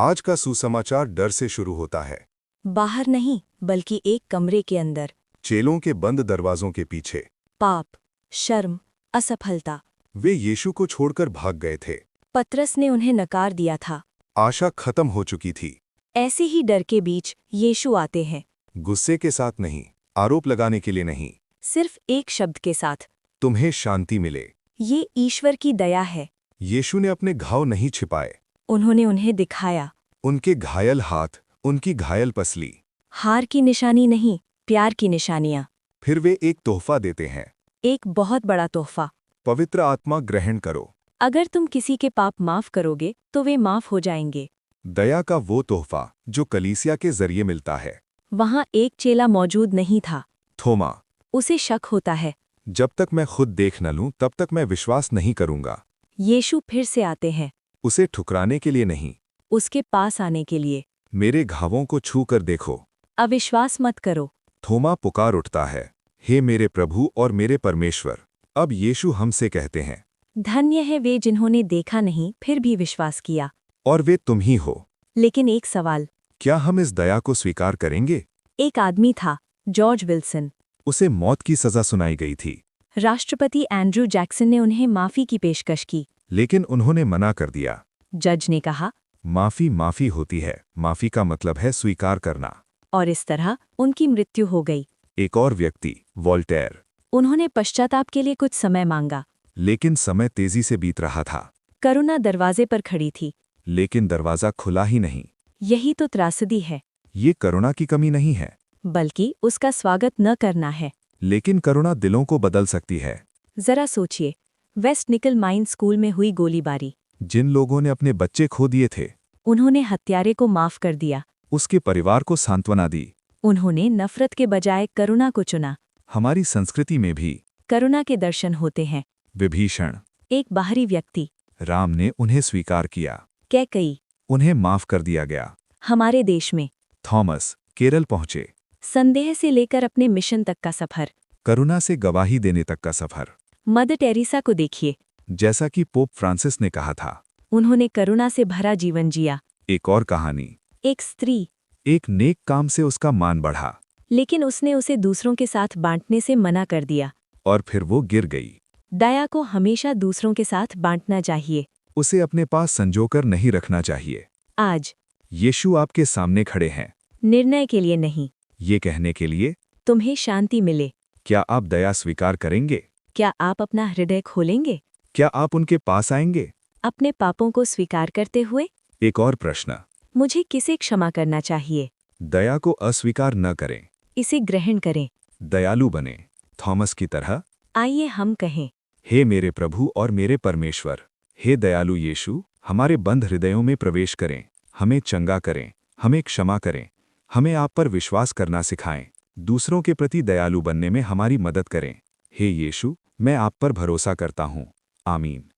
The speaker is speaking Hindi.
आज का सुसमाचार डर से शुरू होता है। बाहर नहीं, बल्कि एक कमरे के अंदर। चेलों के बंद दरवाजों के पीछे पाप, शर्म, असफलता। वे यीशु को छोड़कर भाग गए थे। पतरस ने उन्हें नकार दिया था। आशा खत्म हो चुकी थी। ऐसे ही डर के बीच यीशु आते हैं। गुस्से के साथ नहीं, आरोप लगाने के लिए नहीं, सिर्फ एक शब्द के साथ, तुम्हें शांति मिले। ये ईश्वर की दया है। यीशु ने अपने घाव नहीं छिपाए। उन्होंने उन्हें दिखाया। उनके घायल हाथ, उनकी घायल पसली। हार की निशानी नहीं, प्यार की निशानियां। फिर वे एक तोहफा देते हैं। एक बहुत बड़ा तोहफा। पवित्र आत्मा ग्रहण करो। अगर तुम किसी के पाप माफ करोगे तो वे माफ हो जाएंगे। दया का वो तोहफा जो कलीसिया के जरिए मिलता है। वहां एक चेला मौजूद नहीं था। थोमा, उसे शक होता है। जब तक मैं खुद देख न लूं तब तक मैं विश्वास नहीं करूंगा। यीशु फिर से आते हैं। उसे ठुकराने के लिए नहीं, उसके पास आने के लिए। मेरे घावों को छू कर देखो। अविश्वास मत करो। थोमा पुकार उठता है, हे मेरे प्रभु और मेरे परमेश्वर। अब यीशु हमसे कहते हैं, धन्य है वे जिन्होंने देखा नहीं फिर भी विश्वास किया। और वे तुम ही हो। लेकिन एक सवाल, क्या हम इस दया को स्वीकार करेंगे? एक आदमी था, जॉर्ज विल्सन। उसे मौत की सजा सुनाई गई थी, राष्ट्रपति एंड्रू जैक्सन ने उन्हें माफी की पेशकश की। लेकिन उन्होंने मना कर दिया। जज ने कहा, माफी माफी होती है, माफी का मतलब है स्वीकार करना। और इस तरह उनकी मृत्यु हो गई। एक और व्यक्ति, वोल्टेयर। उन्होंने पश्चाताप के लिए कुछ समय मांगा। लेकिन समय तेजी से बीत रहा था। करुणा दरवाजे पर खड़ी थी। लेकिन दरवाजा खुला ही नहीं। यही तो त्रासदी है। ये करुणा की कमी नहीं है, बल्कि उसका स्वागत न करना है। लेकिन करुणा दिलों को बदल सकती है। जरा सोचिए, वेस्ट निकल माइन स्कूल में हुई गोलीबारी। जिन लोगों ने अपने बच्चे खो दिए थे, उन्होंने हत्यारे को माफ कर दिया। उसके परिवार को सांत्वना दी। उन्होंने नफरत के बजाय करुणा को चुना। हमारी संस्कृति में भी करुणा के दर्शन होते हैं। विभीषण, एक बाहरी व्यक्ति। राम ने उन्हें स्वीकार किया, कैकई। उन्हें माफ कर दिया गया। हमारे देश में थॉमस केरल पहुंचे, संदेह से लेकर अपने मिशन तक का सफर। करुणा से गवाही देने तक का सफर। मदर टेरेसा को देखिए, जैसा कि पोप फ्रांसिस ने कहा था, उन्होंने करुणा से भरा जीवन जिया। एक और कहानी, एक स्त्री, एक नेक काम से उसका मान बढ़ा, लेकिन उसने उसे दूसरों के साथ बांटने से मना कर दिया। और फिर वो गिर गई। दया को हमेशा दूसरों के साथ बांटना चाहिए। उसे अपने पास संजोकर नहीं रखना चाहिए। आज यीशु आपके सामने खड़े हैं, निर्णय के लिए नहीं, ये कहने के लिए, तुम्हें शांति मिले। क्या आप दया स्वीकार करेंगे? क्या आप अपना हृदय खोलेंगे? क्या आप उनके पास आएंगे? अपने पापों को स्वीकार करते हुए। एक और प्रश्न, मुझे किसे क्षमा करना चाहिए? दया को अस्वीकार न करें, इसे ग्रहण करें। दयालु बने, थॉमस की तरह। आइए हम कहें, हे मेरे प्रभु और मेरे परमेश्वर। हे दयालु यीशु, हमारे बंद हृदयों में प्रवेश करें, हमें चंगा करें, हमें क्षमा करें, हमें आप पर विश्वास करना सिखाएं, दूसरों के प्रति दयालु बनने में हमारी मदद करें। हे यीशु, मैं आप पर भरोसा करता हूँ। आमीन।